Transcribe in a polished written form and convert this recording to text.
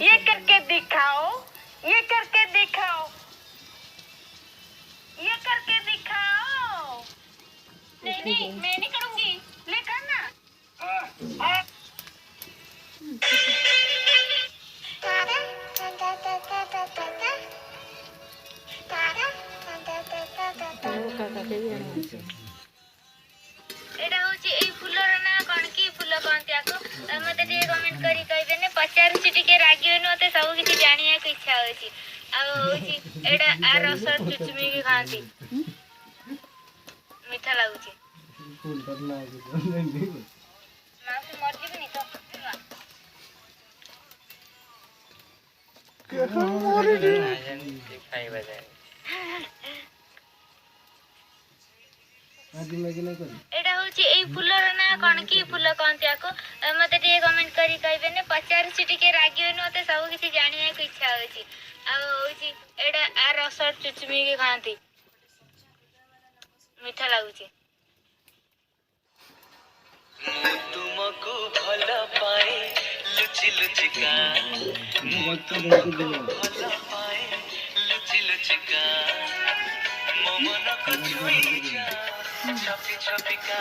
ये करके दिखाओ, ये करके दिखाओ, ये करके दिखाओ। नहीं नहीं, मैं नहीं करूंगी, ले करना। एटा होची ए फुलर ना कोन की फुल कोनती आको मते टे कमेंट करी कहबे ने पचारुची टिके रागियो न मते सब किछि जानिया को इच्छा होची आ होची एटा आ रस चुचुमी के खांती मीठा लागुची फुल तर लागु मासे मर जीबनी तो के मोरे रे खाइबा जाय एटा होची ए फुलर ना कोन की फुल कोनती आको मते टे कमेंट करी कहबे ने पचारुची टिके रागियो न मते सब किछि जानिया को इच्छा होची आ होची एटा आ रस चुचुमी के खांती मीठा लागुची तुमको भला पाए लुची लुचिका तुमको भला पाए लुची लुचिका मन को छुई जा छपी छपी का